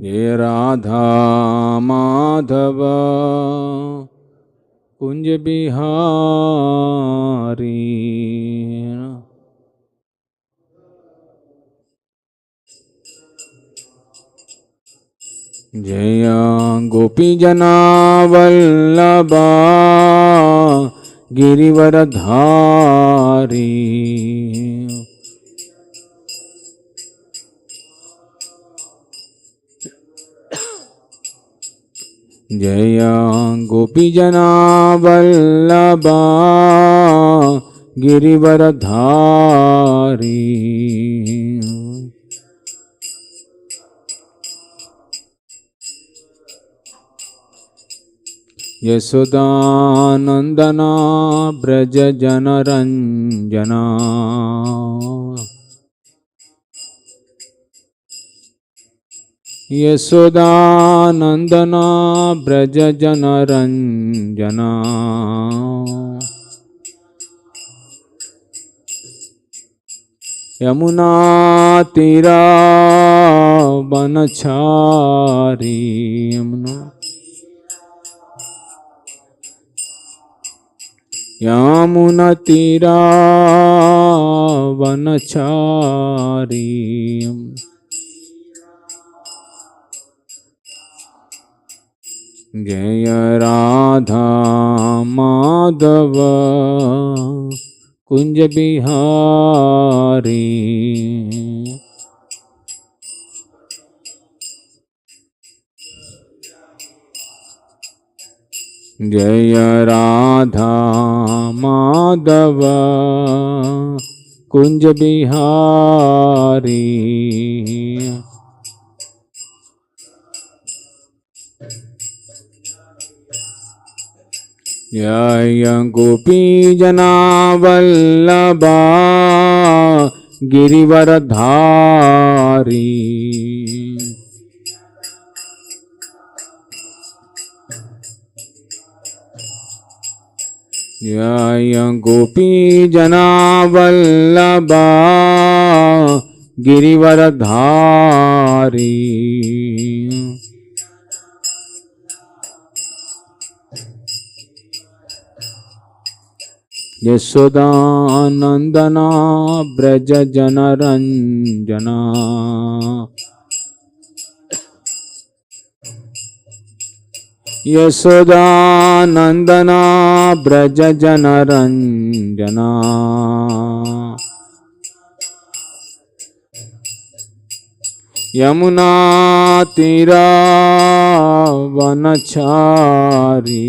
जय राधा माधव कुंज बिहारी। जय गोपी जना वल्लभा गिरिवरधारी। जय गोपी जना वल्लभा गिरिवरधारी। यशोदानंदना ब्रज जनरंजना। यशोदानंदना ब्रज जनरंजना। यमुना तीरा वनचारी। यमुना तीरा वनचारी। जय राधा माधव कुंज बिहारी। जय राधा माधव कुंज बिहारी। जय गोपी जना वल्लभा गिरिवरधारी। जय गोपी जना वल्लभा गिरिवरधारी। यशोदानंदना ब्रज जनरंजना। यशोदानंदना ब्रज जनरंजना। यमुना तीरा वनचारी।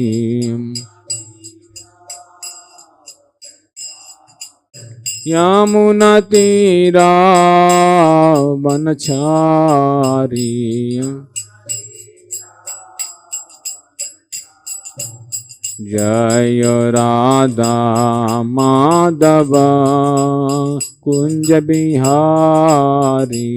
यमुना तीरा वनचारी। जय राधा माधव कुंज बिहारी।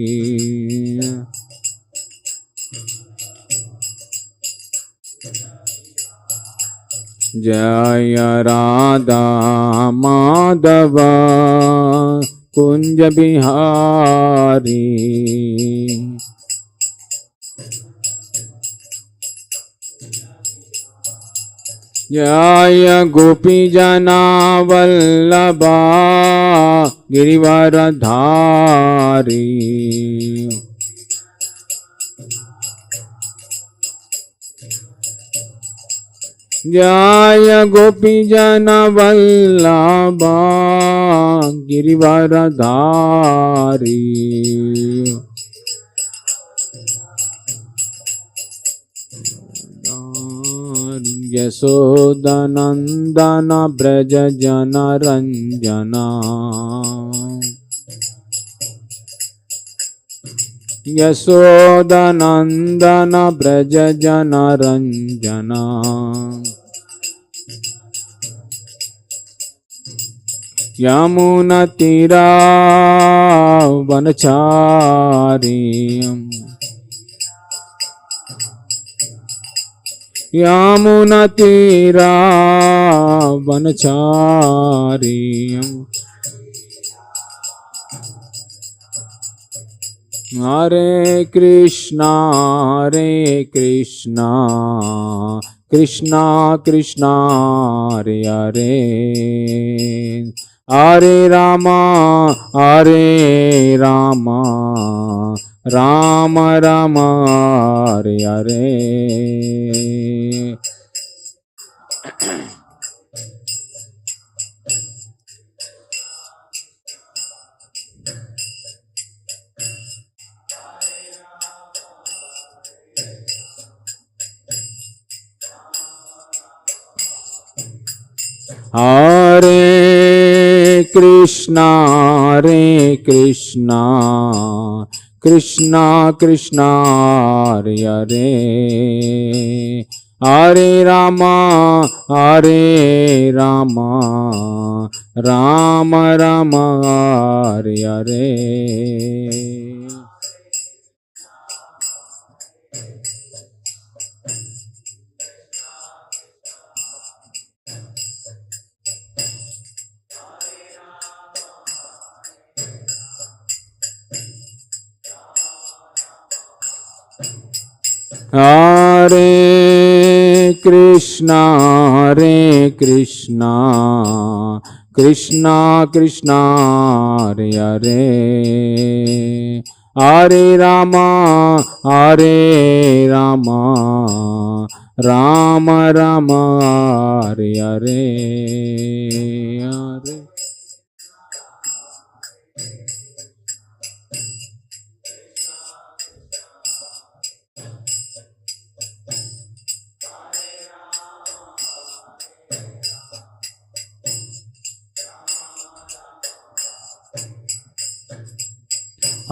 जय राधा माधव कुंज बिहारी। जय गोपी जना वल्लभा गिरिवरधारी। जय गोपी जना वल्लभा गिरिवरधारी। यशोदानंदन ब्रज जनरंजना। यशोदानंदन ब्रज जनरंजना। यमुना तीरा वनचारी। यमुना तीरा वनचारी। Hare Krishna, Hare Krishna, Krishna Krishna, Hare Hare, Hare Rama, Hare Rama, Rama Rama, Hare Hare. Hare Krishna, Hare Krishna, Krishna Krishna, Hare Hare, Hare Rama, Hare Rama, Rama Rama, Hare Hare. Hare Krishna, Hare Krishna, Krishna Krishna, Hare Hare, Hare Rama, Hare Rama, Rama Rama, Hare Hare.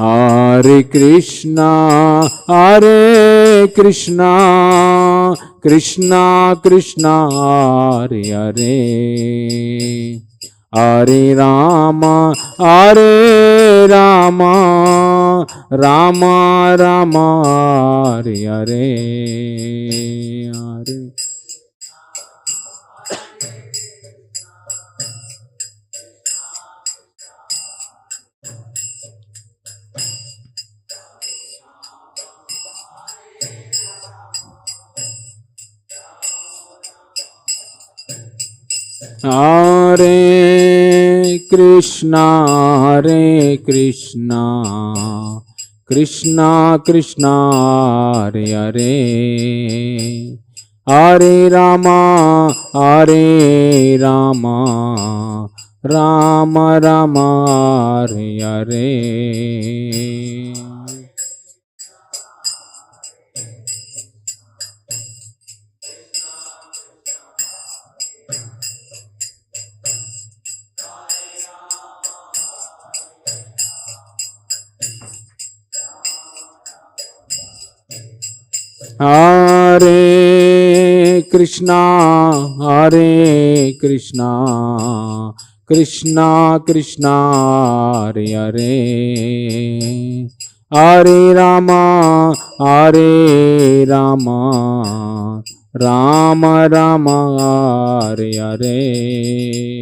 Hare Hare Krishna, Hare Krishna, Krishna Krishna, Hare Hare, Hare Rama, Hare Rama, Rama Rama, Hare Hare. Hare Hare Krishna, Hare Krishna, Krishna Krishna, Hare Hare, Hare Rama, Hare Rama, Rama Rama, Hare Hare. Hare Krishna, Hare Krishna, Krishna Krishna, Hare Hare, Hare Rama, Hare Rama, Rama Rama, Hare Hare.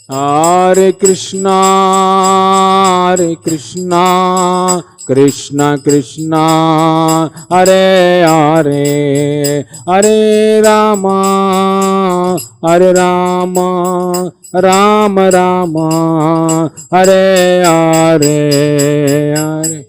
Hare Krishna, Hare Krishna, Krishna Krishna, Hare Hare, Hare Rama, Hare Rama, Rama Rama, Hare Hare, Hare.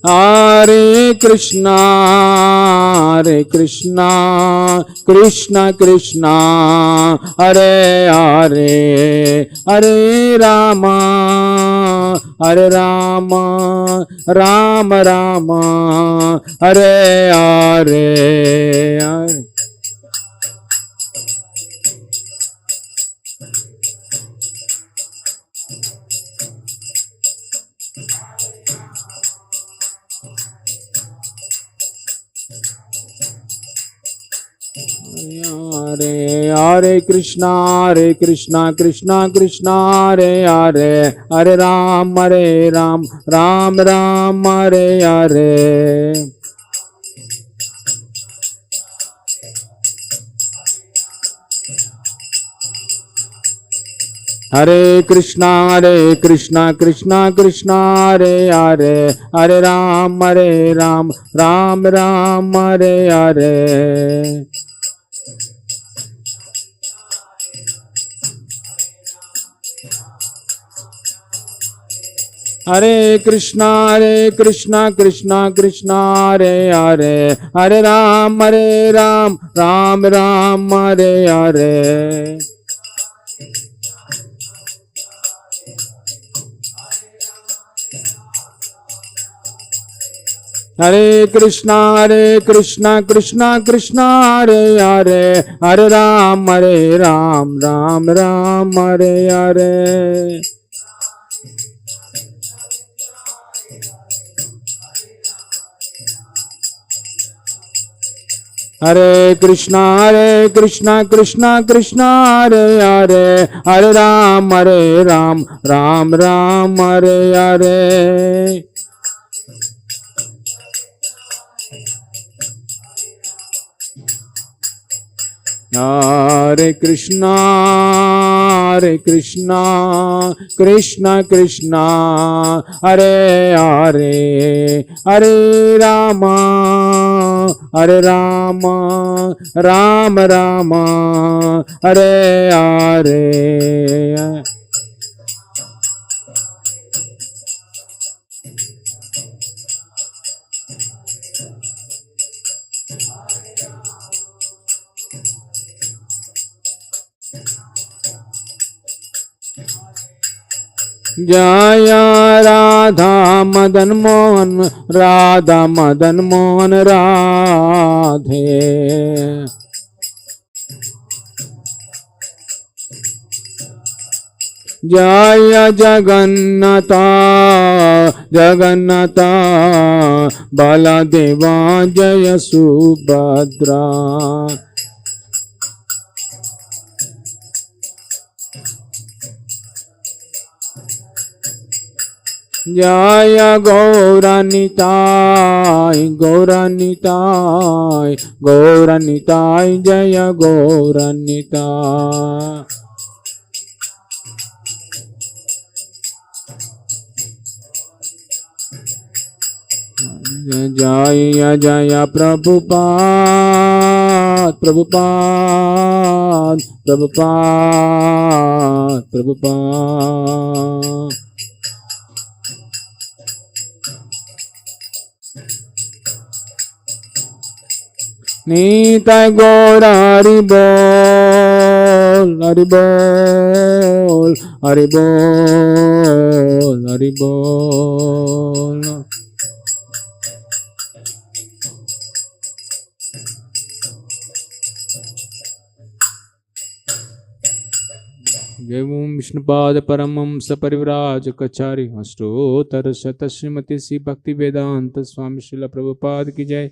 Hare Krishna, Hare Krishna, Krishna Krishna, Hare Hare, Hare Rama, Hare Rama, Rama Rama, Hare Hare, Hare. Hare Krishna Krishna Krishna Hare Hare, Hare Ram Ram Ram Hare Hare. Hare Krishna Krishna Krishna Hare Hare, Hare Ram Ram Ram Hare Hare. Hare Krishna Krishna Krishna Hare Hare, Hare Ram Ram Ram Hare Hare. Hare Krishna Krishna Krishna Hare Hare, Hare Ram Ram Ram Hare Hare. Hare Krishna Krishna Hare Hare, Hare Ram Ram Ram Hare Hare. Hare Krishna Krishna Krishna Hare Hare, Hare Rama Rama Rama Hare Hare. Jaya Radha Madan Mohan Radha Madan Mohan Radhe. Jaya Jagannatha Jagannatha Baladeva Jaya Subhadra. Jaya Gauranitai Gauranitai Gauranitai Jaya Gauranitai. Jaya Jaya Prabhupada Prabhupada Prabhupada Prabhupada. Nitai Gaura Haribol Haribol Haribol Haribol. Jai Om Vishnupada Paramam Saparivraj Kachari Astotar Shata Srimati Sri Bhakti Vedanta Swami Srila Prabhupada ki Jai.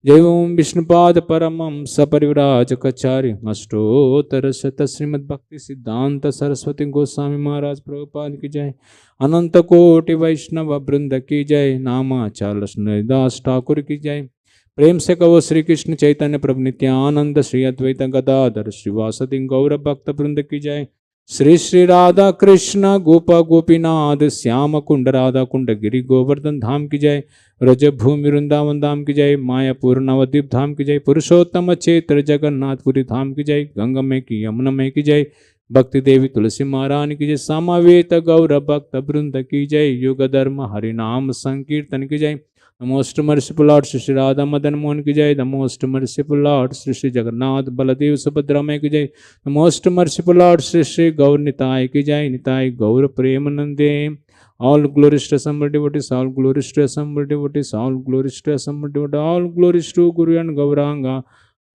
Jai Om Vishnupada Paramam Saparivraj Kachari Astotar Shata Srimad Bhakti Siddhanta Saraswati Goswami Maharaj Prabhupada ki Jai. Ananta Koti Vaishnava Brinda ki Jai. Nama Chalas Das Thakur ki Jai. प्रेम से कहो श्री कृष्ण चैतन्य प्रभु नित्यानंद श्री अद्वैत गदाधर श्रीवासदि गौर भक्त वृंद की जय। श्री श्री राधा कृष्ण गोपा गोपीनाथ श्याम कुंड राधा कुंड गिरि गोवर्धन धाम की जय। रज भूमि वृंदावन धाम की जय। मायापुर नवद्वीप धाम की जय। पुरुषोत्तम क्षेत्र जगन्नाथपुरी धाम की जय। गंगा में की यमुना में की जय। भक्ति देवी तुलसी महारानी की जय। सामावेत गौर भक्त वृंद की जय। युग धर्म हरिनाम संकीर्तन की जय। The most merciful Lord Shri Radha Madan Mohan ki jai. The most merciful Lord Shri Jagannath Baladev Subhadra Mai ki jai. The most merciful Lord Shri Gaur Nitai ki jai. Nitai Gaur Premanande. All glories to assembled devotees, all glories to assembled devotees, all glories to assembled devotees, all glories to Guru and Gauranga,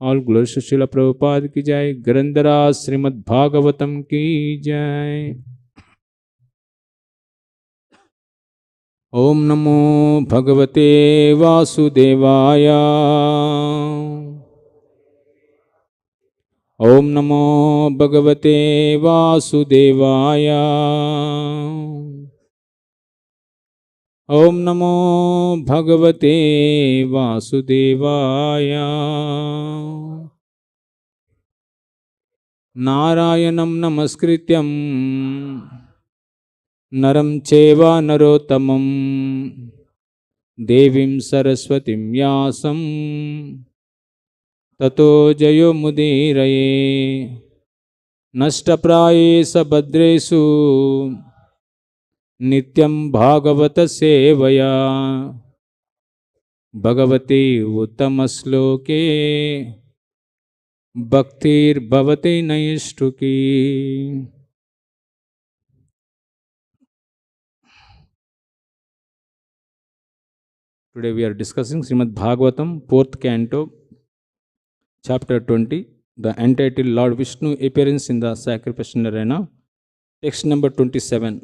all glories to Srila Prabhupada ki jai. Grandhara Srimad Bhagavatam ki jai. Om Namo Bhagavate Vasudevaya. ओम नमो भगवते वासुदेवाय। ओम नमो भगवते वासुदेवाय। नारायणं नमस्कृत्यं नरं चैव नरोत्तमं देवीं सरस्वतीं व्यासं ततो जयो मुदीरये। नष्टप्रायेषु भद्रेषु नित्यं भागवत सेवया भगवते उत्तमश्लोके भक्तिर्भवति नैष्ठुकी। Today we are discussing Srimad Bhagavatam, 4th canto, chapter 20, the entitled Lord Vishnu appearance in the sacrificial arena, text number 27.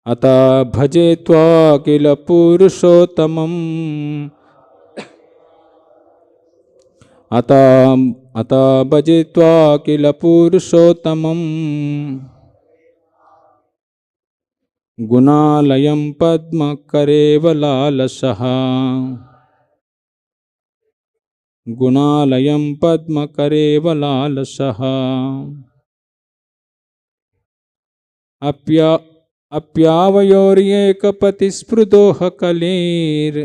अता भजे त्वा किल पुरुषोत्तमम् अता भजे त्वा किल पुरुषोत्तमम् गुणालयं पद्मकरेवलालसः गुणालयं पद्मकरेवलालसः अप्यावयोर्येकपतिस्पृदोह कलेर्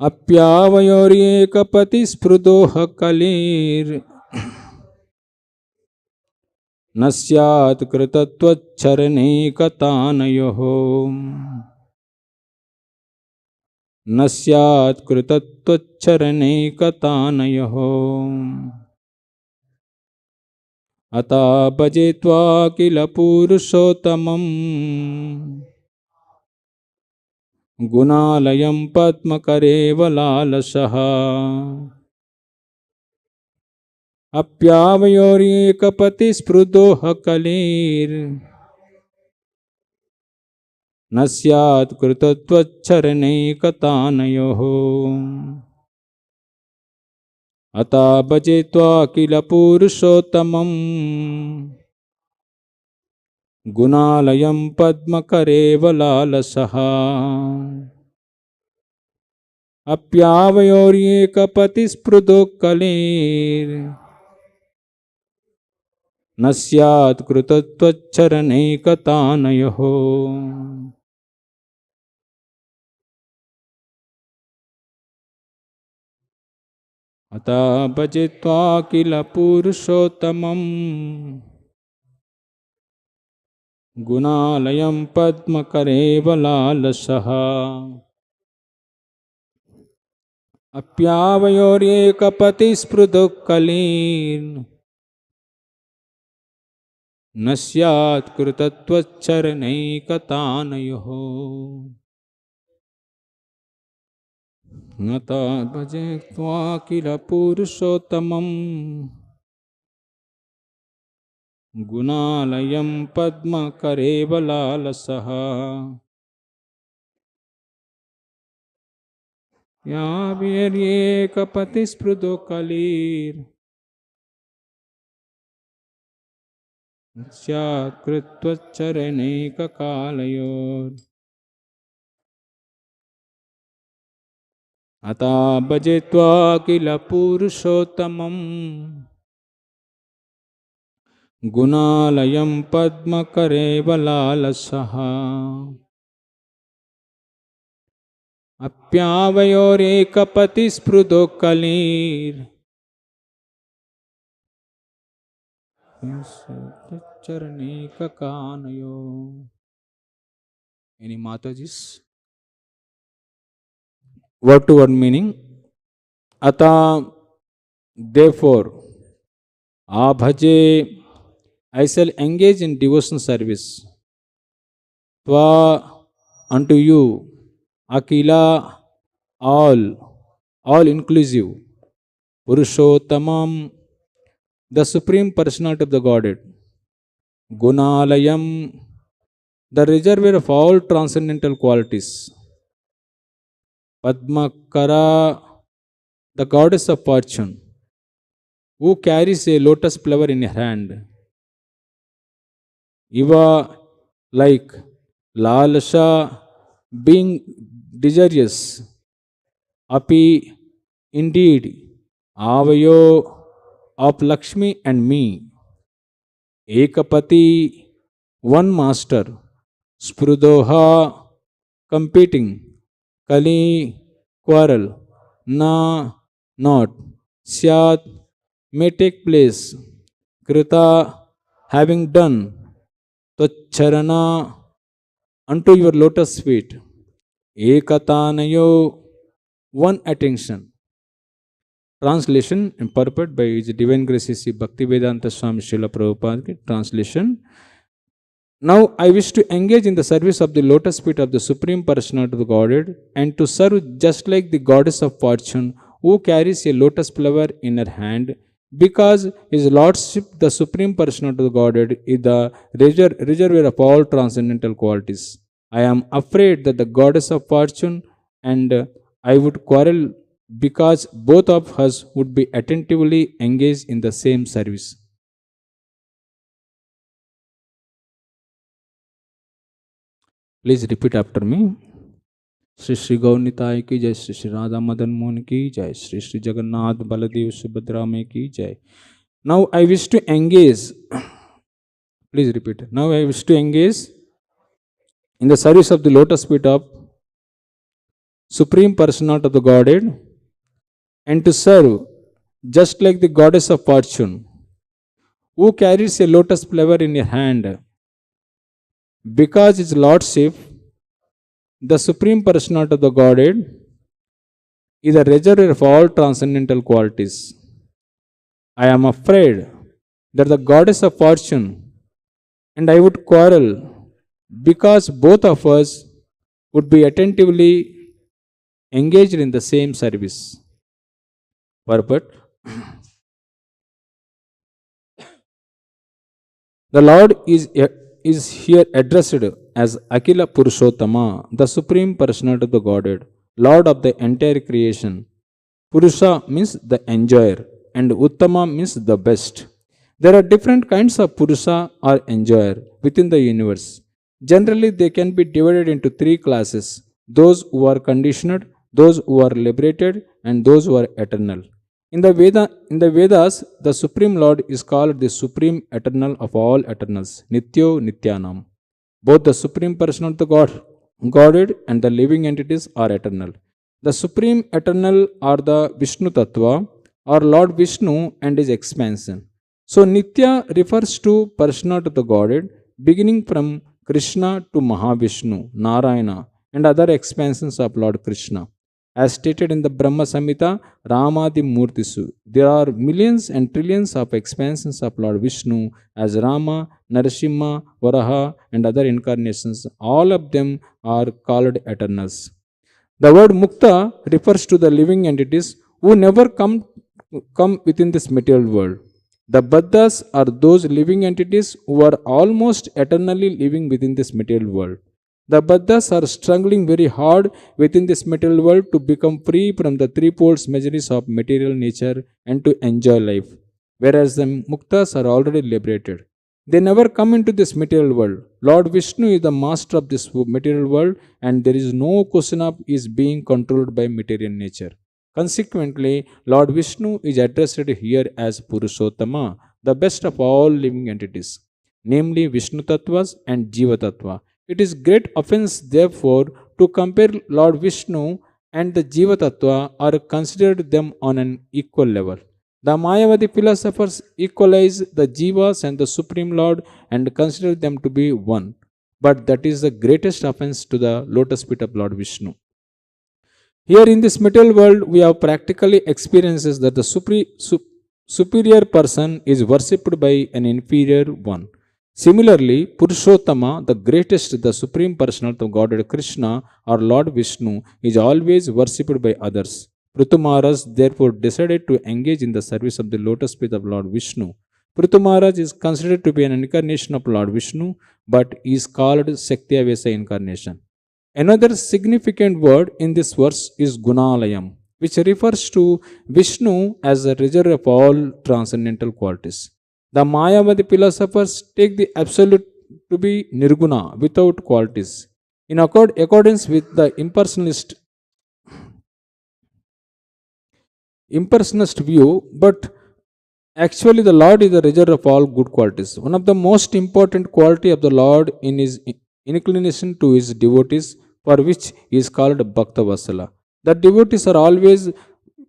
अप्यावयोर्येकपतिस्पृदोह कलेर् न स्यात् कृतत्वच्चरणैकतानयोः न स्यात् कृतत्वच्चरणैकतानयोः अता भजे त्वा किल पुरुषोत्तमम् गुणालयं पद्मकरेवलालसः अप्यावयोर्येकपतिस्पृदोह कलेर् न स्यात् कृतत्वच्चरणैकतानयोः अता भजे त्वा किल पुरुषोत्तमम् गुणालयं पद्मकरेवलालसः अप्यावयोर्येकपतिस्पृदोः कलेर् न स्यात् कृतत्वच्चरणैकतानयोः अता भजे त्वा किल पुरुषोत्तमम् गुणालयं पद्मकरेवलालसः अप्यावयोर्येकपतिस्पृदोः कलेर् न स्यात् कृतत्वच्चरणैकतानयोः अता भजे त्वा किल पुरुषोत्तमम् गुणालयं पद्मकरेवलालसः याभिर्येकपतिस्पृदोः कलेर् न स्यात् कृतत्वच्चरणैककालयोः अता भजे त्वा किल पुरुषोत्तमम् गुणालयं पद्मकरेवलालसः अप्यावयोरेकपतिस्पृदोः कलेर् चरणैककानयोः. Any Mataji's? Word to word meaning. Ata, therefore, abhaje, I shall engage in devotion service. Tva, unto you, akila, all inclusive, purushottamam, the supreme personality of the Godhead, gunalayam, the reservoir of all transcendental qualities, Padmakara, the goddess of fortune, who carries a lotus flower in her hand. Iva, like Lalasha, being desirous. Api, indeed, Avayo of Lakshmi and me. Ekapati, one master. Sprudoha, competing. Kali, quarrel. Na, not. Syat, may take place. Krita, having done. Tacharana, unto your lotus feet. Ekatanayo, one attention. Translation and purport by His Divine Grace Sri Bhaktivedanta Swami Srila Prabhupada. Translation. Now I wish to engage in the service of the lotus feet of the Supreme Personality of the Godhead and to serve just like the goddess of fortune who carries a lotus flower in her hand, because His Lordship, the Supreme Personality of the Godhead, is the reservoir of all transcendental qualities. I am afraid that the goddess of fortune and I would quarrel because both of us would be attentively engaged in the same service. Please repeat after me. Shri Shri Gaunitai ki jai, Shri Shri Radha Madan Mohan ki jai, Shri Shri Jagannath Baladev Subhadra Mai ki jai. Now I wish to engage. Please repeat. Now I wish to engage in the service of the lotus feet of Supreme Personality of the Godhead and to serve just like the goddess of fortune who carries a lotus flower in her hand, because His Lordship, the Supreme Personality of the Godhead, is the reservoir of all transcendental qualities. I am afraid that the goddess of fortune and I would quarrel because both of us would be attentively engaged in the same service. Purport. The Lord is here addressed as Akila Purushottama, the Supreme Personality of the Godhead, Lord of the entire creation. Purusha means the enjoyer and Uttama means the best. There are different kinds of Purusha or enjoyer within the universe. Generally, they can be divided into three classes: those who are conditioned, those who are liberated, and those who are eternal. In the Vedas, the Supreme Lord is called the Supreme Eternal of all eternals, Nityo Nityanam. Both the Supreme Person of the Godhead and the living entities are eternal. The Supreme Eternal are the Vishnu Tattva, or Lord Vishnu and his expansion. So Nitya refers to personality of the Godhead, beginning from Krishna to Mahavishnu, Narayana, and other expansions of Lord Krishna. As stated in the Brahma Samhita, Ramadi Murtisu, there are millions and trillions of expansions of Lord Vishnu as Rama, Narasimha, Varaha, and other incarnations. All of them are called eternals. The word Mukta refers to the living entities who never come within this material world. The Buddhas are those living entities who are almost eternally living within this material world. The Buddhas are struggling very hard within this material world to become free from the threefold miseries of material nature and to enjoy life, whereas the Muktas are already liberated. They never come into this material world. Lord Vishnu is the master of this material world, and there is no question of his being controlled by material nature. Consequently, Lord Vishnu is addressed here as Purushottama, the best of all living entities, namely Vishnu Tattvas and Jiva Tattva. It is great offense, therefore, to compare Lord Vishnu and the Jiva Tattva or consider them on an equal level. The Mayavadi philosophers equalize the Jivas and the Supreme Lord and consider them to be one. But that is the greatest offense to the lotus feet of Lord Vishnu. Here in this material world, we have practically experiences that the superior person is worshipped by an inferior one. Similarly, Purushottama, the greatest, the Supreme Personality of Godhead Krishna or Lord Vishnu, is always worshipped by others. Prithu Maharaj therefore decided to engage in the service of the lotus feet of Lord Vishnu. Prithu Maharaj is considered to be an incarnation of Lord Vishnu, but is called Sakyavesa incarnation. Another significant word in this verse is Gunalayam, which refers to Vishnu as a reservoir of all transcendental qualities. The Mayavadi philosophers take the absolute to be nirguna, without qualities, in accordance with the impersonalist view, but actually the Lord is the reservoir of all good qualities. One of the most important quality of the Lord in his inclination to his devotees, for which he is called Bhakta Vasala. The devotees are always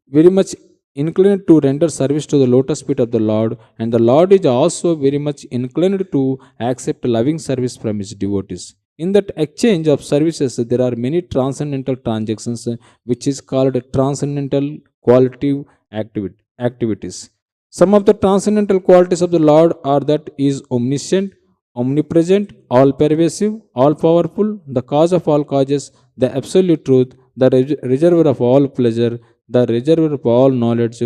very much inclined to render service to the lotus feet of the Lord, and the Lord is also very much inclined to accept loving service from his devotees. In that exchange of services, there are many transcendental transactions, which is called transcendental qualitative activities. Some of the transcendental qualities of the Lord are that He is omniscient, omnipresent, all pervasive, all powerful, the cause of all causes, the absolute truth, the reservoir of all pleasure, the reservoir of all knowledge,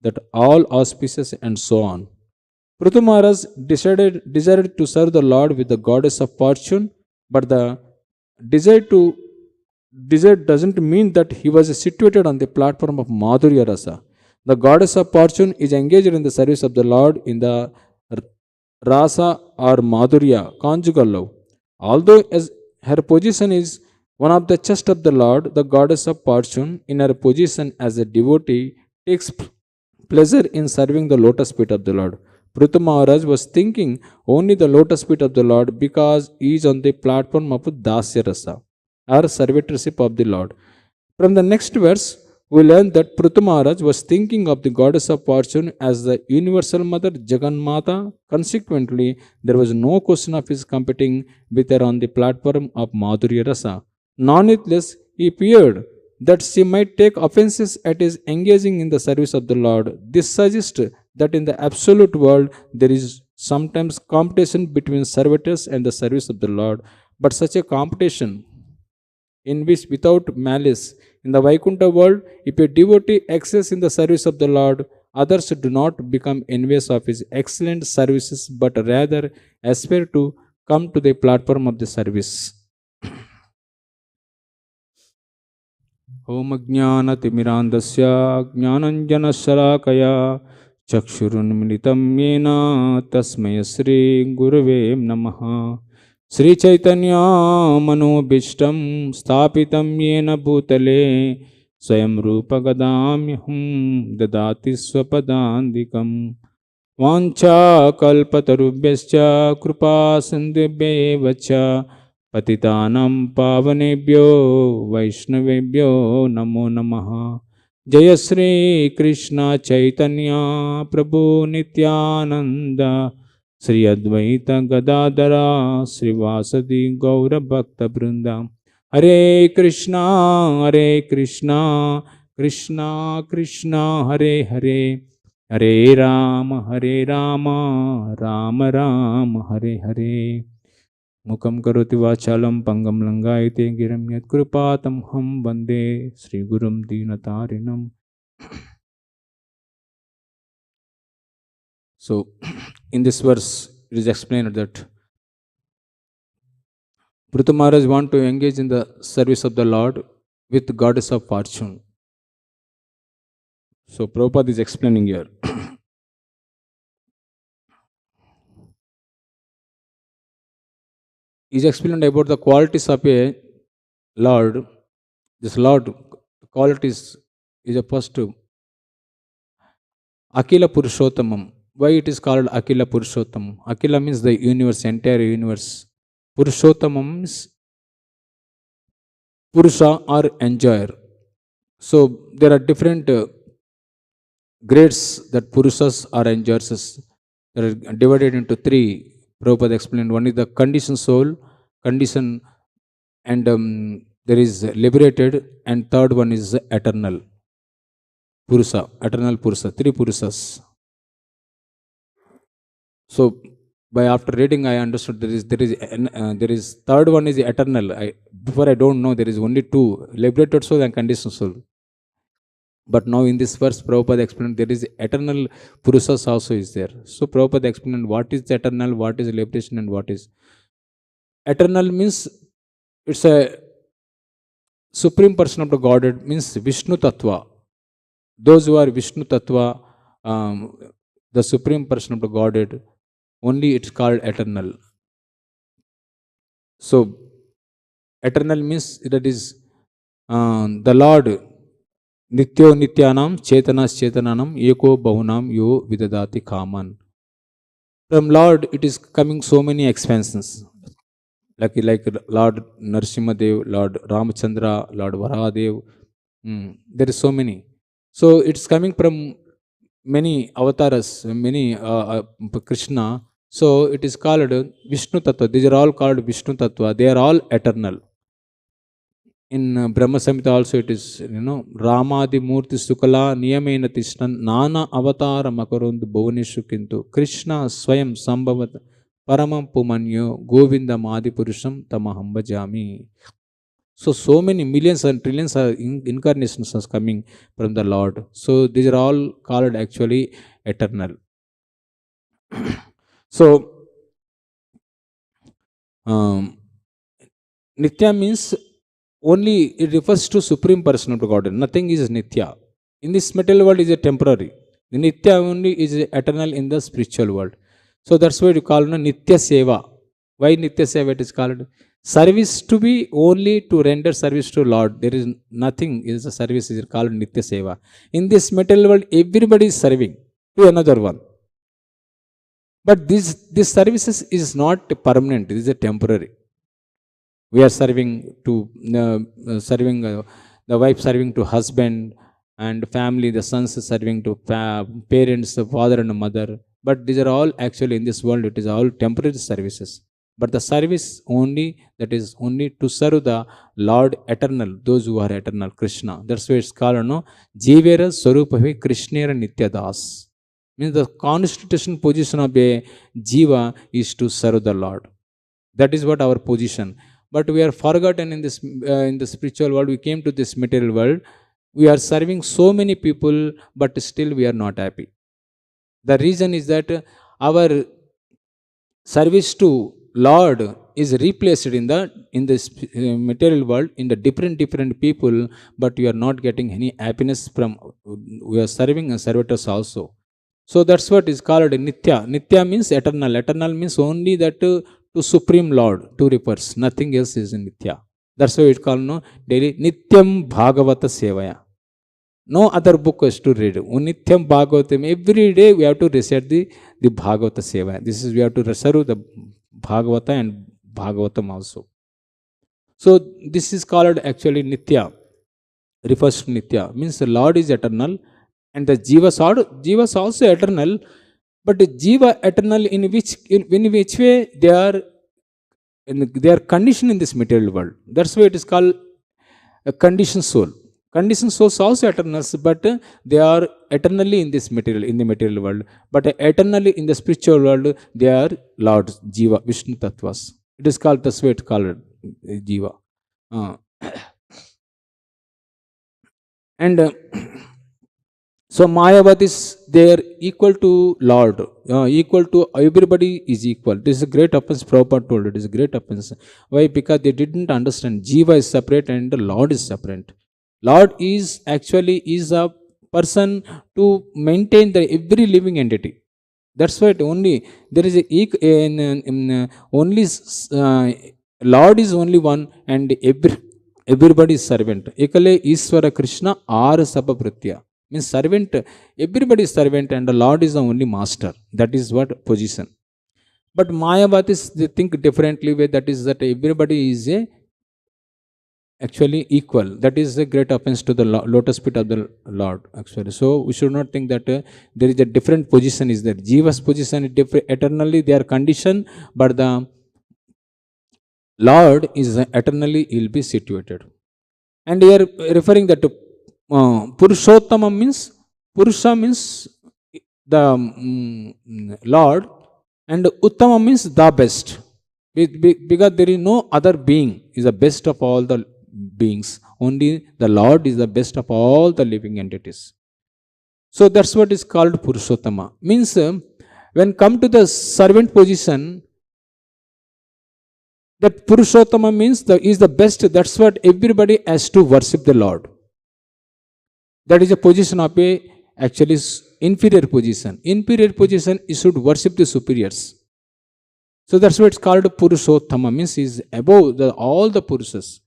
that all auspicious, and so on. Prithu Maharaj desired to serve the Lord with the goddess of fortune, but the desire to desire doesn't mean that he was situated on the platform of Madhurya Rasa. The goddess of fortune is engaged in the service of the Lord in the Rasa or Madhurya, conjugal love. Although as her position is one of the chest of the Lord, the goddess of fortune, in her position as a devotee, takes pleasure in serving the lotus feet of the Lord. Prithu Maharaj was thinking only the lotus feet of the Lord because he is on the platform of Dasya Rasa, or servitorship of the Lord. From the next verse, we learn that Prithu Maharaj was thinking of the goddess of fortune as the universal mother Jagannatha. Consequently, there was no question of his competing with her on the platform of Madhurya Rasa. Nonetheless, he feared that she might take offenses at his engaging in the service of the Lord. This suggests that in the absolute world there is sometimes competition between servitors and the service of the Lord, but such a competition in which without malice. In the Vaikuntha world, if a devotee excels in the service of the Lord, others do not become envious of his excellent services, but rather aspire to come to the platform of the service. Om Jnanatimirandasya Jnananjanasharakaya Chakshurunmilitam Yena Tasmaya Sri Gurave Namaha. Sri Chaitanya Manobishtam Sthapitam Yena Bhutale Swayam Rupa Gadamyaham Dadati Swapadandikam Vancha Kalpatarubhyascha Kripa Sindhubhyevacha Patitanam Pavanebhyo Vaishnavebhyo Namo Namaha. Jaya Sri Krishna Chaitanya Prabhu Nityananda Sri Advaita Gadadara Srivasadi Gaura Bhakta Brinda. Hare Krishna, Krishna Krishna, Hare Hare, Hare Rama, Rama Rama, Hare Hare. Mukam karoti vachalam pangam langayate giram yat kripatam ham vande Sri Gurum Dinatarinam. So, in this verse, it is explained that Prithu Maharaj want to engage in the service of the Lord with goddess of fortune. So, Prabhupada is explaining here. He is explaining about the qualities of a Lord. This Lord qualities is a first Akila Purushottamam. Why it is called Akila Purushottamam? Akila means the universe, entire universe. Purushottamam means Purusha or enjoyer. So there are different grades that Purushas or enjoyers. They are divided into three. Prabhupada explained. One is the conditioned soul, condition, and there is liberated, and third one is eternal. Purusha, eternal Purusha, three Purushas. So by after reading, I understood there is third one is eternal. Before I don't know, there is only two: liberated soul and conditioned soul. But now in this verse, Prabhupada explained there is eternal Purushas also is there. So Prabhupada explained what is eternal, what is liberation, and what is eternal means it's a Supreme person of the Godhead means Vishnu Tattva. Those who are Vishnu Tattva, the Supreme person of the Godhead, only it's called eternal. So, eternal means that is the Lord, Nityo Nityanam, Chetanas Chetananam, Eko Bahunam, Yo Vidadati Kaman. From Lord, it is coming so many expansions. Like Lord Narsimhadev, Lord Ramachandra, Lord Varahadev. There is so many. So it's coming from many avatars, many Krishna. So it is called Vishnu Tattva. These are all called Vishnu Tattva. They are all eternal. In Brahma Samhita also it is, Ramadi Murti Sukala Niyamena Tishnan Nana Avatara Makarund Bhuvaneshu Kintu Krishna Swayam Sambhavat Paramam Pumanyo Govinda Madi Purusham Tamaham Bhajami. So many millions and trillions of incarnations are coming from the Lord. So these are all called actually eternal. So Nitya means only it refers to Supreme Person of God. Nothing is Nitya. In this material world is a temporary. The Nitya only is eternal in the spiritual world. So that's why you call it Nitya Seva. Why Nitya Seva it is called? Service to be only to render service to Lord. There is nothing is a service is called Nitya Seva. In this material world, everybody is serving to another one. But this services is not permanent. It is a temporary. We are serving to the wife serving to husband and family, the sons serving to parents, the father and mother. But these are all actually in this world, it is all temporary services. But the service only, that is only to serve the Lord eternal, those who are eternal, Krishna. That's why it's called, Jivera Swarupavi Krishnera Nityadas. Means the constitution position of a Jiva is to serve the Lord. That is what our position. But we are forgotten in the spiritual world. We came to this material world. We are serving so many people, but still we are not happy. The reason is that our service to Lord is replaced in this material world in the different people, but we are not getting any happiness from. We are serving and servitors also. So that's what is called Nitya. Nitya means eternal. Eternal means only that to Supreme Lord, to refers. Nothing else is Nitya. That's why it's called daily Nityam Bhagavata Sevaya. No other book is to read. Nityam Bhagavatam. Every day we have to recite the Bhagavata Sevaya. This is we have to serve the Bhagavata and Bhagavatam also. So this is called actually Nitya. Refers to Nitya. Means the Lord is eternal. And the Jivas also eternal, but the Jiva eternal in which way they are conditioned in this material world. That's why it is called a conditioned soul. Conditioned souls also eternal, but they are eternally in the material world. But eternally in the spiritual world, they are Lords, Jiva, Vishnu Tattvas. It is called, that's why it's called Jiva. And so Mayavad is there equal to Lord, equal to everybody is equal. This is a great offense. Prabhupada told it is a great offense. Why? Because they didn't understand Jiva is separate and the Lord is separate. Lord is actually a person to maintain the every living entity. That's why only there is only Lord is only one and everybody is servant. Ekale Iswara Krishna Ara Sabapritya. Means servant, everybody is servant and the Lord is the only master. That is what position. But Mayavadis, they think differently way, that is that everybody is actually equal. That is a great offense to the lotus feet of the Lord actually. So we should not think that there is a different position is there. Jiva's position is different. Eternally they are conditioned, but the Lord is eternally will be situated. And here referring that to Purushottama means, Purusha means the Lord, and Uttama means the best. Because there is no other being is the best of all the beings. Only the Lord is the best of all the living entities. So that's what is called Purushottama. Means when come to the servant position, That Purushottama means is the best. That's what everybody has to worship the Lord. That is a position of a actually inferior position. Inferior position, you should worship the superiors. So that's why it's called Purushottama, means is above all the Purushas.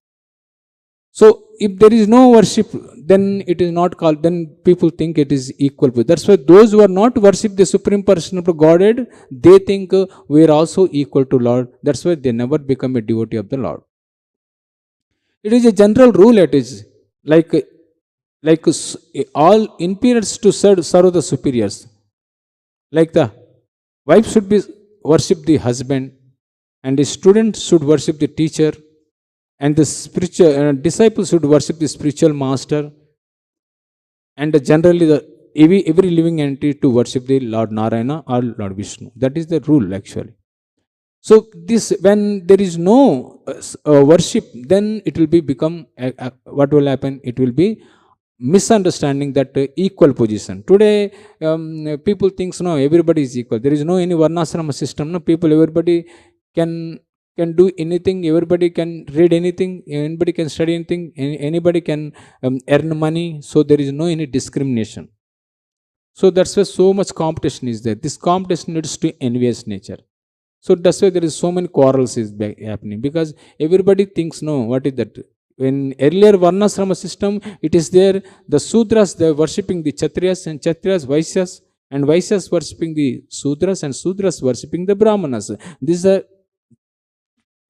So if there is no worship, then it is not called, then people think it is equal. That's why those who are not worship the Supreme Person of Godhead, they think we are also equal to Lord. That's why they never become a devotee of the Lord. It is a general rule, it is like all inferiors to serve the superiors. Like the wife should be worship the husband, and the student should worship the teacher, and the spiritual disciples should worship the spiritual master, and generally every living entity to worship the Lord Narayana or Lord Vishnu. That is the rule actually. So this, when there is no worship, then it will be become what will happen? It will be misunderstanding that equal position. Today people think no, everybody is equal. There is no any varnasrama system. No, people, everybody can do anything, everybody can read anything, anybody can study anything, anybody can earn money. So there is no any discrimination. So that's why so much competition is there. This competition leads to envious nature. So that's why there is so many quarrels is happening, because everybody thinks no, what is that? In earlier Varnasrama system, it is there, the Sudras, they are worshipping the Kshatriyas, and Kshatriyas Vaishyas, and Vaishyas worshipping the Sudras, and Sudras worshipping the Brahmanas. This is a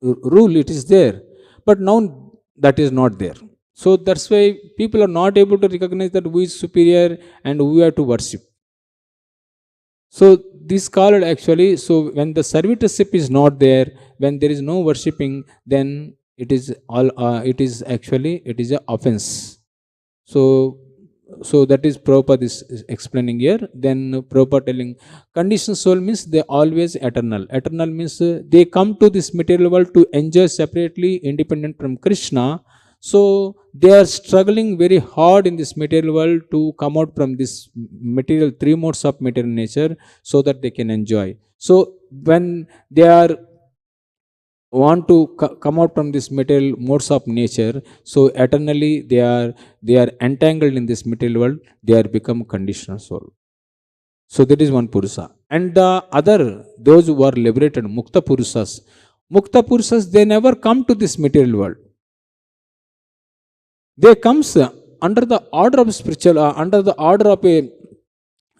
rule, it is there. But now that is not there. So that's why people are not able to recognize that who is superior and who we have to worship. So this called actually, so when the servitorship is not there, when there is no worshipping, then it is all it is actually, it is an offense. So that is Prabhupada is explaining here. Then Prabhupada telling conditioned soul means they always eternal. Eternal means they come to this material world to enjoy separately, independent from Krishna. So they are struggling very hard in this material world to come out from this material, three modes of material nature, so that they can enjoy. So when they are want to come out from this material modes of nature, so eternally they are entangled in this material world, they are become conditional soul. So that is one Purusha. And the other, those who are liberated, Mukta Purushas, they never come to this material world. They comes under the order of spiritual, under the order of a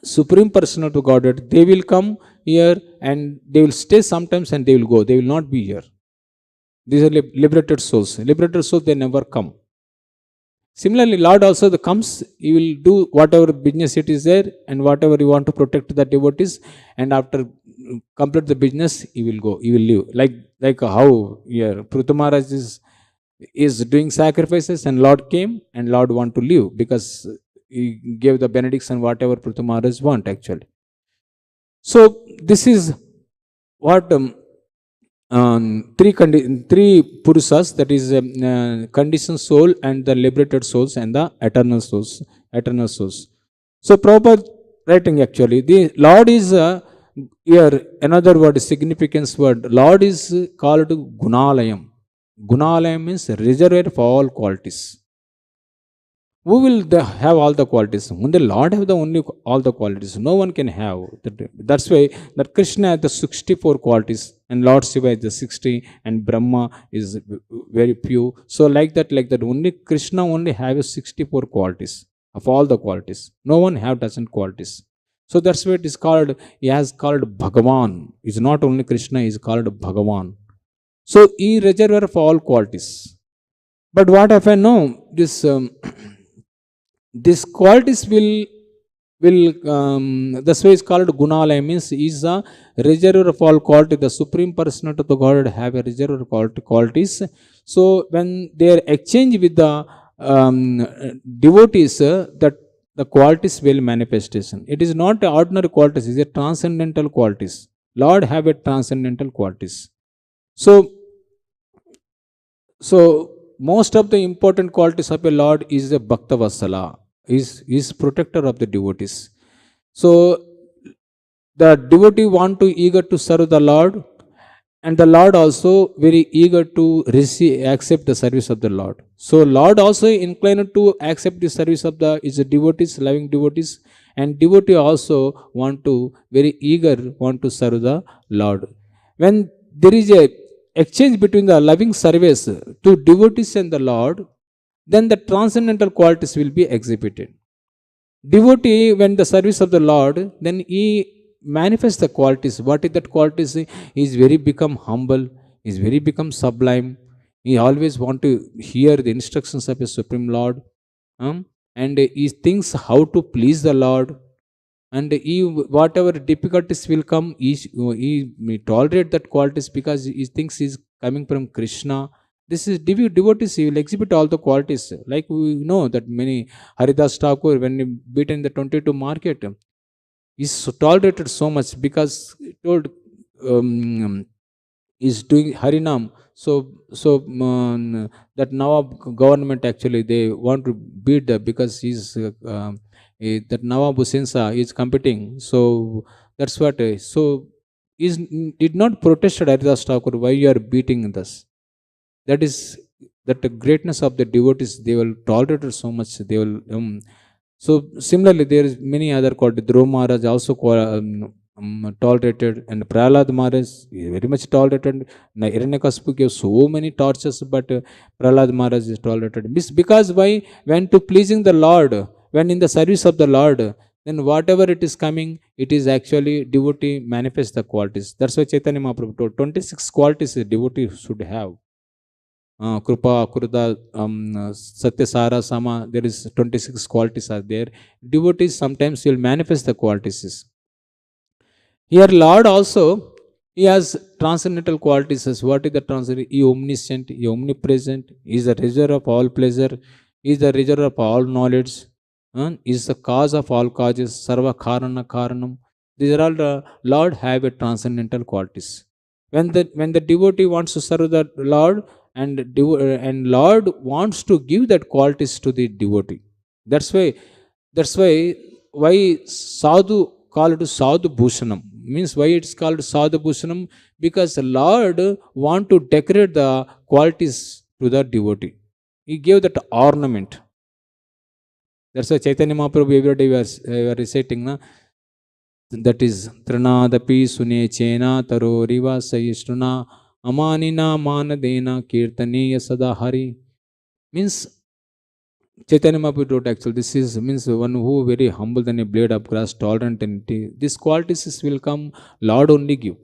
Supreme Person of Godhead. They will come here and they will stay sometimes and they will go. They will not be here. These are liberated souls. Liberated souls, they never come. Similarly, Lord also comes, He will do whatever business it is there, and whatever you want to protect the devotees, and after complete the business, He will go, He will leave. Like how here Prithu Maharaj is doing sacrifices, and Lord came and Lord want to leave because He gave the benediction whatever Prithu Maharaj want actually. So this is what three Purushas, that is conditioned soul and the liberated souls and the eternal souls. So Prabhupada writing actually, the Lord is here another word, significance word. Lord is called Gunalayam. Gunalayam means reservoir for all qualities. Who will have all the qualities? When the Lord have the only all the qualities, no one can have. That's why that Krishna has the 64 qualities, and Lord Shiva is the 60, and Brahma is very pure. So like that, only Krishna only have 64 qualities of all the qualities. No one have dozen qualities. So that's why it is called. He has called Bhagavan. It's not only Krishna. He is called Bhagavan. So he reservoir for all qualities. But what if I know this? These qualities will that's why it's called Gunalaya, means is a reservoir of all quality. The Supreme Personality of the Godhead have a reservoir of qualities. So when they are exchanged with the devotees, that the qualities will manifestation. It is not ordinary qualities, it is a transcendental qualities. Lord have a transcendental qualities. So most of the important qualities of a Lord is a Bhakta Vatsala. Is protector of the devotees. So the devotee want to eager to serve the Lord, and the Lord also very eager to accept the service of the Lord. So Lord also inclined to accept the service of the is a devotees, loving devotees, and devotee also want to very eager want to serve the Lord. When there is a exchange between the loving service to devotees and the Lord, then the transcendental qualities will be exhibited. Devotee, when the service of the Lord, then he manifests the qualities. What is that qualities? He is very become humble, he is very become sublime, he always want to hear the instructions of his supreme Lord, and he thinks how to please the Lord, and he whatever difficulties will come, he tolerate that qualities because he thinks he is coming from Krishna. This is devotees, he will exhibit all the qualities. Like we know that many Haridas Thakur, when he beat in the 22 market, he tolerated so much because he told, um, is doing Harinam. So that Nawab government actually they want to beat the because he's that Nawab Hussain Shah is competing. So that's what. So is did not protested Haridas Thakur, why you are beating this? That is that the greatness of the devotees. They will tolerate it so much. They will. So similarly, there is many other called Dhruv Maharaj also tolerated, and Prahlad Maharaj is very much tolerated. Hiranyakasipu gave so many tortures, but Prahlad Maharaj is tolerated. Because why? When to pleasing the Lord, when in the service of the Lord, then whatever it is coming, it is actually devotee manifest the qualities. That's why Chaitanya Mahaprabhu told 26 qualities a devotee should have. Krupa, Kruda, Satyasara, Sama, there is 26 qualities are there. Devotees sometimes will manifest the qualities. Here Lord also, he has transcendental qualities. As what is the transcendental? He is omniscient, he is omnipresent, he is the reservoir of all pleasure, he is the reservoir of all knowledge, he is the cause of all causes, Sarva Karana Karanam. These are all the Lord have a transcendental qualities. When the devotee wants to serve the Lord, and Lord wants to give that qualities to the devotee. That's why sadhu called sadhu bhushanam, means why it's called sadhu bhushanam, because the Lord want to decorate the qualities to the devotee. He gave that ornament. That's why Chaitanya Mahaprabhu every day we are reciting, na? That is Trinadapi Sune Chena Taro Riva Sayishtuna Amanina Manadena Kirtaniya Sada Hari. Means Chaitanya Mahaprabhu wrote actually, this is means one who very humble than a blade of grass, tolerant and these qualities will come, Lord only give.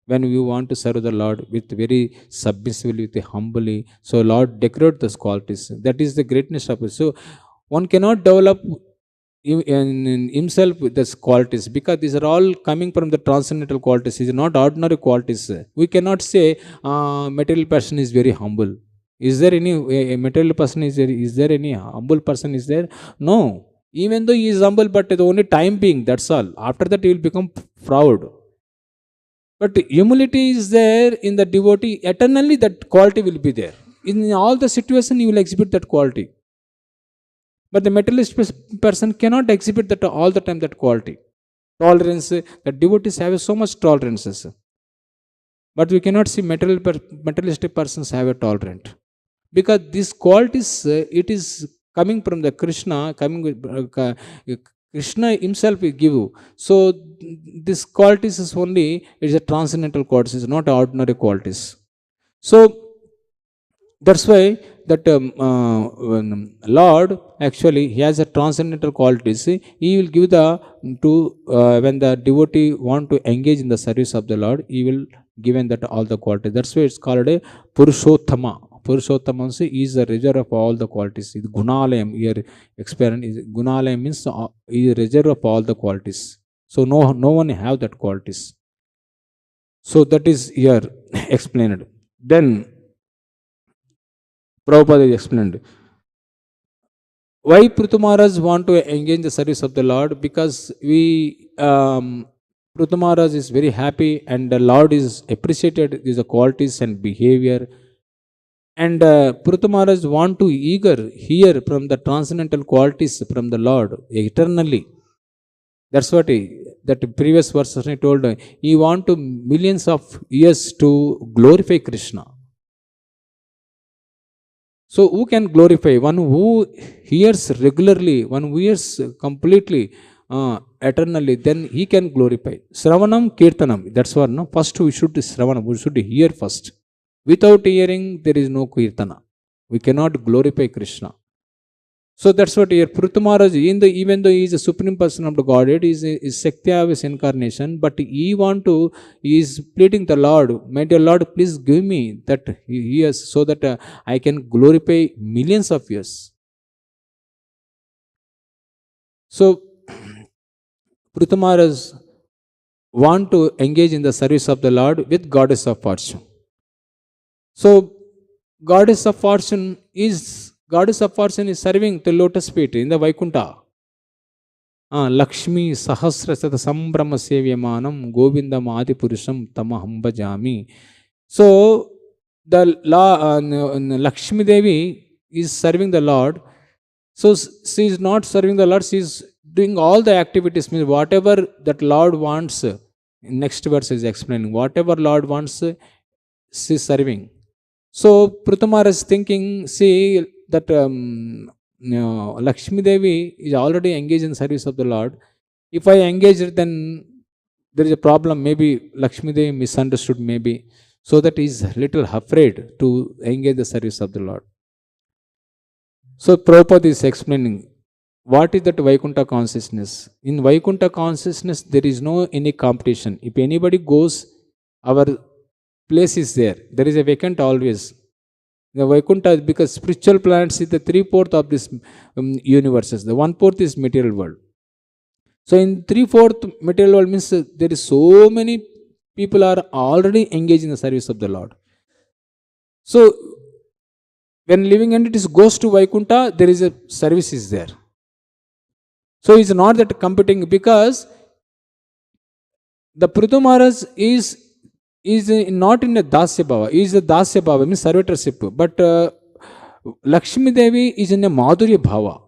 When you want to serve the Lord with very submissively, with humbly, so Lord decorate those qualities. That is the greatness of it. So one cannot develop in himself with these qualities, because these are all coming from the transcendental qualities. These are not ordinary qualities. We cannot say material person is very humble. Is there any a material person is there any humble person is there? No. Even though he is humble, but the only time being, that's all. After that he will become proud. But humility is there in the devotee. Eternally that quality will be there. In all the situation, you will exhibit that quality. But the materialist person cannot exhibit that all the time, that quality. Tolerance, the devotees have so much tolerances. But we cannot see materialistic persons have a tolerant. Because these qualities, it is coming from the Krishna, coming with Krishna himself will give you. So this qualities is only, it is a transcendental qualities, not ordinary qualities. So that's why that Lord actually he has a transcendental qualities. He will give the to when the devotee want to engage in the service of the Lord, he will given that all the qualities. That's why it's called a Purushottama. Purushottama is the reservoir of all the qualities. It's Gunalayam here experiment is Gunalayam means is reservoir of all the qualities. So no one have that qualities. So that is here explained. Then Prabhupada explained why Prithu Maharaj want to engage the service of the Lord, because Prithu Maharaj is very happy and the Lord is appreciated these qualities and behavior, and Prithu Maharaj want to eager hear from the transcendental qualities from the Lord eternally. That's what that previous verse he told. He want to millions of years to glorify Krishna. So who can glorify? One who hears regularly, one who hears completely, eternally, then he can glorify. Sravanam Kirtanam. That's what, no? First we should Sravanam, we should hear first. Without hearing, there is no Kirtana. We cannot glorify Krishna. So that's what here Prithu Maharaj, even though he is a supreme person of the Godhead, he is Shakti of his incarnation, but he is pleading the Lord, my dear Lord, please give me that years so that I can glorify millions of years. So Prithu Maharaj want to engage in the service of the Lord with Goddess of Fortune. So Goddess of Fortune is serving the lotus feet in the Vaikunta. Lakshmi Sahasrasata Sambrahma Sevyamanam Govindam Adipurusham Tamaham Bhajami. So the Lakshmi Devi is serving the Lord. So she is not serving the Lord, she is doing all the activities, means whatever that Lord wants. Next verse is explaining whatever Lord wants, she is serving. So Prithu Maharaj is thinking, see that Lakshmi Devi is already engaged in service of the Lord. If I engage it, then there is a problem. Maybe Lakshmi Devi misunderstood, maybe. So that he is little afraid to engage the service of the Lord. So Prabhupada is explaining what is that Vaikunta consciousness. In Vaikunta consciousness, there is no any competition. If anybody goes, our place is there. There is a vacant always. The Vaikunta, because spiritual planets is the 3/4 of this universes. The 1/4 is material world. So in 3/4 material world means there is so many people are already engaged in the service of the Lord. So when living entities goes to Vaikunta, there is a service is there. So it's not that competing, because the Prithu Maharaj is not in a Dasya Bhava. He is a Dasya Bhava, means servitorship. But Lakshmi Devi is in a Madhurya Bhava.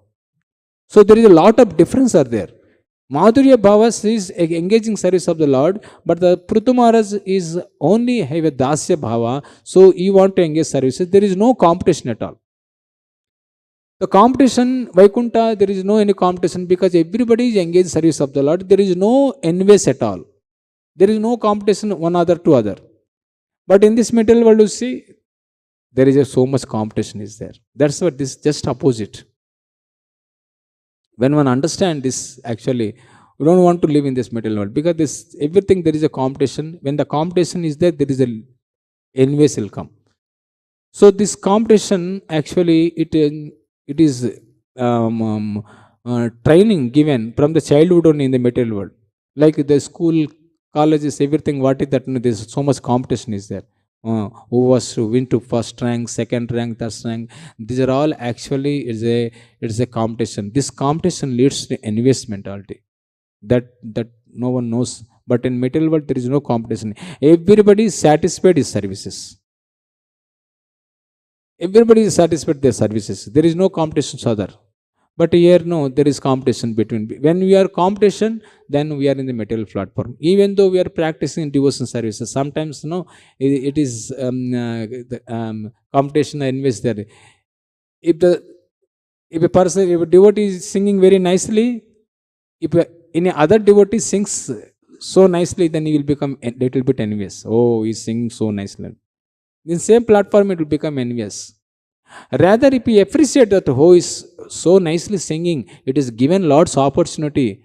So there is a lot of difference are there. Madhurya Bhava is engaging service of the Lord, but the Prithu Maharaj is only have a Dasya Bhava, so he want to engage services. There is no competition at all. The competition, Vaikunta, there is no any competition, because everybody is engaged service of the Lord. There is no envious at all. There is no competition one other to other. But in this material world, you see, there is so much competition is there. That's what this just opposite. When one understand this, actually, we don't want to live in this material world, because this everything there is a competition. When the competition is there, there is a envious will come. So this competition, actually, it is training given from the childhood only in the material world. Like the school, colleges, everything, what is that? There is so much competition is there. Who was to win to first rank, second rank, third rank. These are all actually it's a competition. This competition leads to envious mentality. That no one knows. But in material world, there is no competition. Everybody is satisfied with services. Everybody is satisfied with their services. There is no competition other. But here, no, there is competition between. When we are competition, then we are in the material platform. Even though we are practicing devotion services, sometimes, no, it is competition and envious there. If a devotee is singing very nicely, if any other devotee sings so nicely, then he will become a little bit envious. Oh, he is singing so nicely. In same platform, it will become envious. Rather, if we appreciate that who is so nicely singing, it is given Lord's opportunity.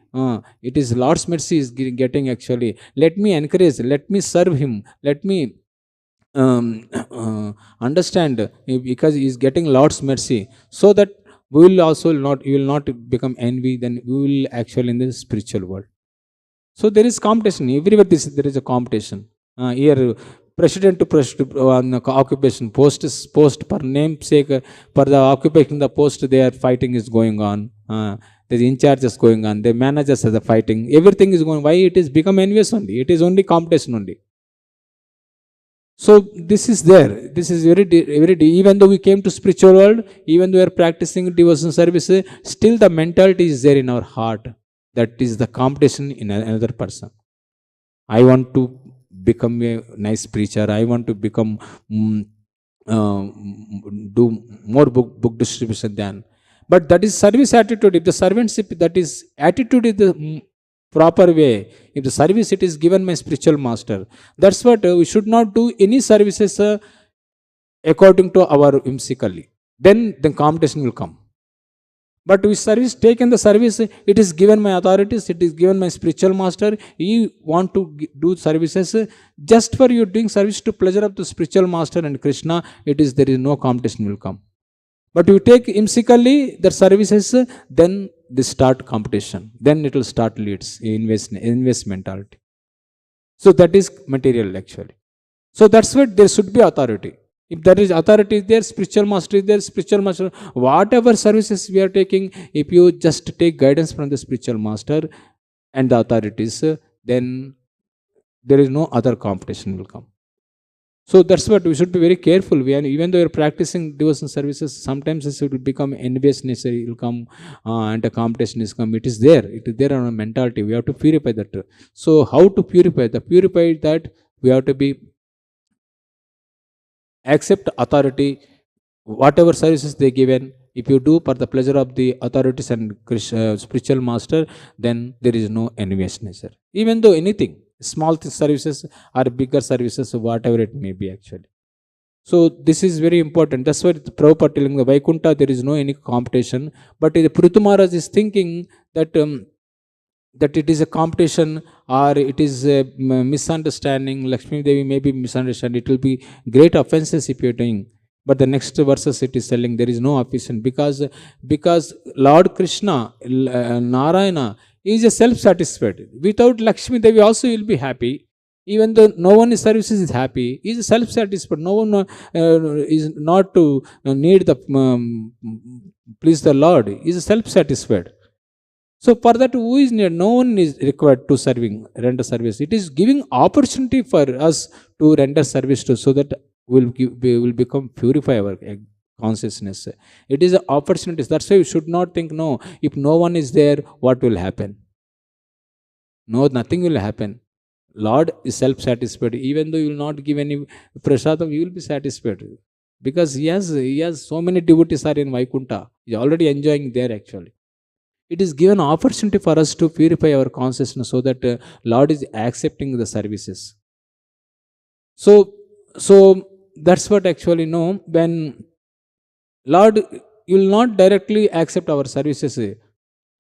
It is Lord's mercy is getting actually. Let me encourage, let me serve him, let me understand, because he is getting Lord's mercy, so that we will also you will not become envy, then we will actually in the spiritual world. So there is competition. Everywhere there is a competition. Here, president to president, occupation, post per namesake, for the occupation the post, their fighting is going on. The in charges going on, the managers are the fighting, everything is going. Why it is become envious only? It is only competition only. So this is there. This is very even though we came to spiritual world, even though we are practicing devotion service, still the mentality is there in our heart. that is the competition in another person. I want to become a nice preacher. I want to become mm, do more book distribution than. But that is service attitude. If the servantship, that is attitude is the proper way. If the service it is given my spiritual master, that's what we should not do any services according to our whimsically. Then competition will come. But we service, taken the service, it is given my authorities, it is given my spiritual master. You want to do services just for you doing service to pleasure of the spiritual master and Krishna, it is there is no competition will come. But you take whimsically the services, then they start competition. Then it will start leads, invest mentality. So that is material actually. So that's why there should be authority. If there is authority there, spiritual master is there, spiritual master, whatever services we are taking, if you just take guidance from the spiritual master and the authorities, then there is no other competition will come. So that's what we should be very careful. Even though you're practicing devotion services, sometimes it will become enviousness, it will come and a competition is come. It is there on a mentality. We have to purify that. So how to purify? Purify that we have to be accept authority, whatever services they given. If you do for the pleasure of the authorities and spiritual master, then there is no enviousness. Even though anything, small services or bigger services, whatever it may be actually. So this is very important. That's why Prabhupada telling the Vaikuntha, there is no any competition. But the Prithu Maharaj is thinking that that it is a competition or it is a misunderstanding. Lakshmi Devi may be misunderstood. It will be great offenses if you are doing. But the next verses it is telling there is no offense because Lord Krishna, Narayana, is a self-satisfied. Without Lakshmi Devi also will be happy. Even though no one in services is happy, he is self-satisfied. No one is not to need the please the Lord. He is self-satisfied. So for that, who is needed? No one is required to render service. It is giving opportunity for us to render service to, so that we will become purify our consciousness. It is an opportunity. That's why we should not think, no, if no one is there, what will happen? No, nothing will happen. Lord is self-satisfied. Even though you will not give any prasadam, you will be satisfied. Because he has so many devotees are in Vaikuntha. He is already enjoying there actually. It is given opportunity for us to purify our consciousness so that Lord is accepting the services. So that's what actually when Lord will not directly accept our services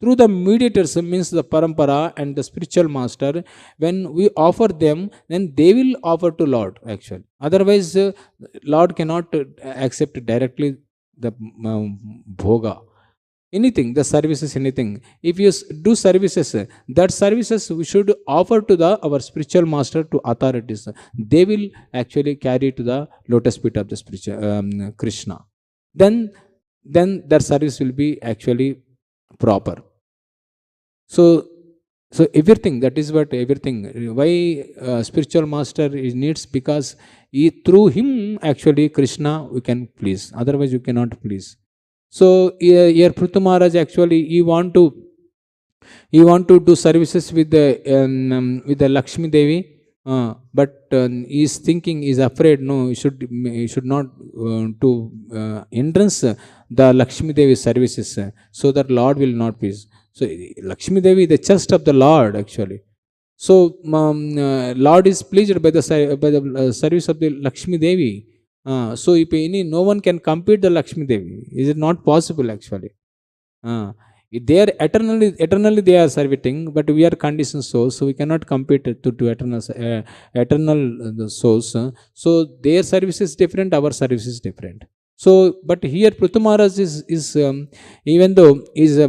through the mediators, means the parampara and the spiritual master. When we offer them, then they will offer to Lord actually. Otherwise, Lord cannot accept directly the bhoga. Anything, the services, anything. If you do services, that services we should offer to our spiritual master, to authorities. They will actually carry to the lotus feet of the spiritual Krishna. Then their service will be actually proper. So everything, that is what everything. Why spiritual master needs? Because through him actually Krishna we can please. Otherwise you cannot please. So here Prithu Maharaj actually he want to do services with the Lakshmi Devi, but he is thinking, he is afraid. No, he should not to hindrance the Lakshmi Devi services, so that Lord will not please. So Lakshmi Devi is the chest of the Lord actually. So Lord is pleased by the service of the Lakshmi Devi. So if no one can compete the Lakshmi Devi, is it not possible actually? They are eternally they are serving, but we are conditioned souls, so we cannot compete to eternal souls. So their service is different, our service is different. So, but here Prithu Maharaj is even though is a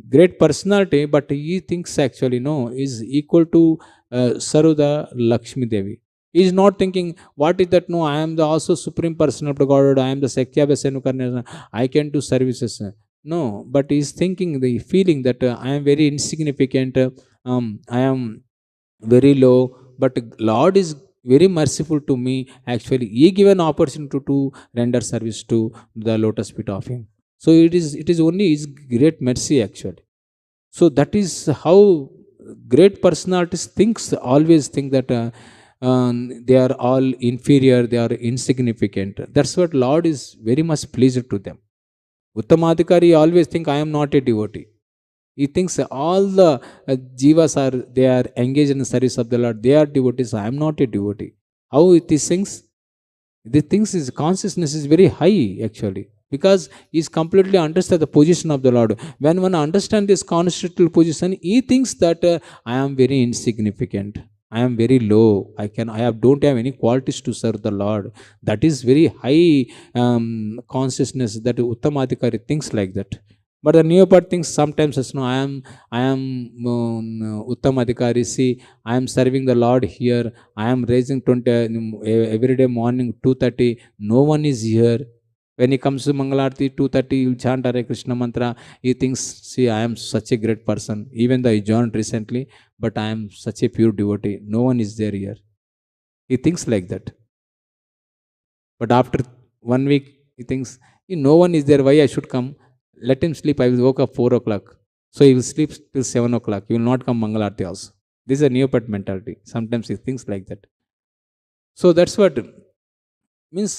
great personality, but he thinks actually is equal to serve the Lakshmi Devi. He is not thinking, what is that? No, I am the also supreme person of the Godhead. I am the Sakya Vesenu Karna. I can do services. No, but he is thinking, the feeling that I am very insignificant. I am very low. But Lord is very merciful to me. Actually, he given opportunity to render service to the lotus feet of him. So it is only his great mercy actually. So that is how great personalities always think that they are all inferior, they are insignificant. That's what Lord is very much pleased to them. Uttamadhikari always think, I am not a devotee. He thinks all the jivas are, they are engaged in the service of the Lord, they are devotees, I am not a devotee. How it is things? The things is consciousness is very high actually, because he is completely understand the position of the Lord. When one understand this constitutional position, he thinks that I am very insignificant, I am very low, I have don't have any qualities to serve the Lord. That is very high consciousness that Uttamadhikari thinks like that. But the neopard thinks sometimes, as no, I am Uttamadhikari. See, I am serving the Lord here. I am raising 20 every day morning 2:30. No one is here. When he comes to Mangalarti 2:30, he will chant Hare Krishna mantra. He thinks, see, I am such a great person. Even though I joined recently, but I am such a pure devotee. No one is there here. He thinks like that. But after 1 week, he thinks, no one is there. Why I should come? Let him sleep. I will wake up 4 o'clock. So he will sleep till 7 o'clock. He will not come Mangalarti also. This is a neopet mentality. Sometimes he thinks like that. So that's what means.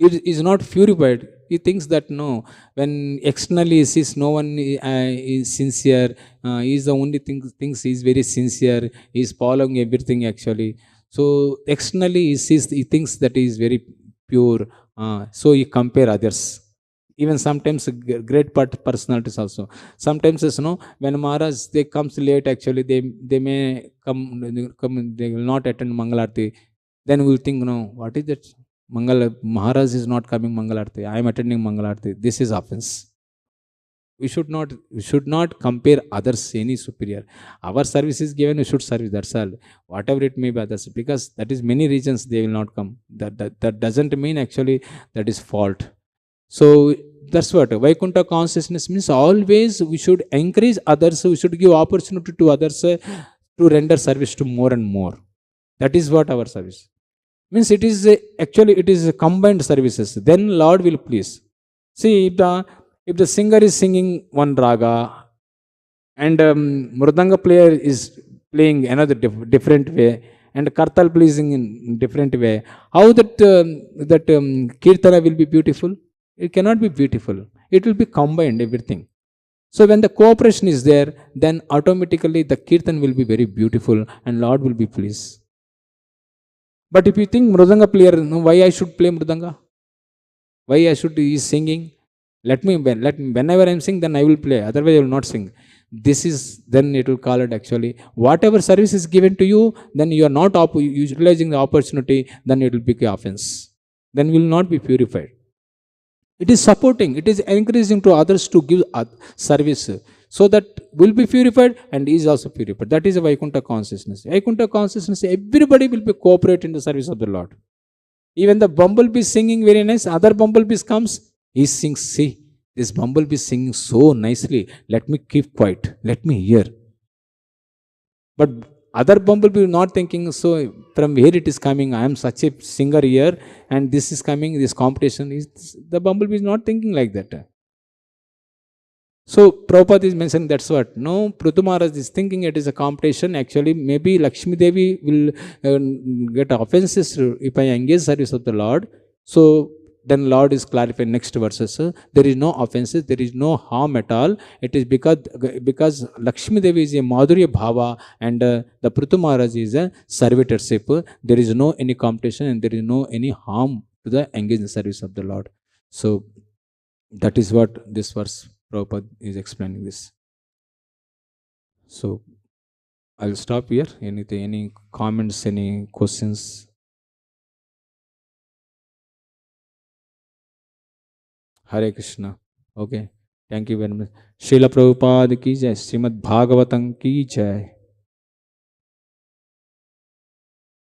It is not purified. He thinks that no, when externally he sees no one is sincere, he is the only thing, thinks he is very sincere, he is following everything actually. So externally he thinks that he is very pure. So he compare others. Even sometimes great personalities also. Sometimes, when Maharaj they comes late actually, they may come, they will not attend Mangalarti. Then we will think, no, what is that? Maharaj is not coming Mangalarti. I am attending Mangalarti. This is offense. We should not compare others any superior. Our service is given, we should serve. That's all. Whatever it may be others, because that is many reasons they will not come. That doesn't mean actually that is fault. So that's what Vaikuntha consciousness means. Always we should encourage others. We should give opportunity to others to render service to more and more. That is what our service means. It is actually it is combined services. Then Lord will please. See, if the singer is singing one raga and mridanga player is playing another different way, and kartal pleasing in different way, how that kirtana will be beautiful? It cannot be beautiful. It will be combined everything. So when the cooperation is there, then automatically the kirtan will be very beautiful and Lord will be pleased. But if you think mridanga player, no, why I should play mridanga? Why I should is singing? Let me whenever I am singing, then I will play. Otherwise, I will not sing. This is, then it will call it actually. Whatever service is given to you, then you are not utilizing the opportunity, then it will be offense. Then you will not be purified. It is supporting, it is encouraging to others to give service, so that will be purified and is also purified. That is a Vaikuntha consciousness. Vaikuntha consciousness, everybody will be cooperate in the service of the Lord. Even the bumblebee singing very nice, other bumblebees comes, he sings, see, this bumblebee singing so nicely, let me keep quiet, let me hear. But other bumblebee not thinking, so from where it is coming, I am such a singer here and this is coming, this competition is, the bumblebee is not thinking like that. So Prabhupada is mentioning that's what. No, Prithu Maharaj is thinking it is a competition. Actually, maybe Lakshmi Devi will get offenses if I engage service of the Lord. So then Lord is clarifying next verses. There is no offenses, there is no harm at all. It is because Lakshmi Devi is a Madhurya Bhava and the Prithu Maharaj is a servitorship. There is no any competition and there is no any harm to the engaged service of the Lord. So that is what this verse Prabhupada is explaining this. So I'll stop here. Anything, any comments, any questions? Hare Krishna. Okay. Thank you very much. Srila Prabhupada ki jai. Srimad Bhagavatam ki jai.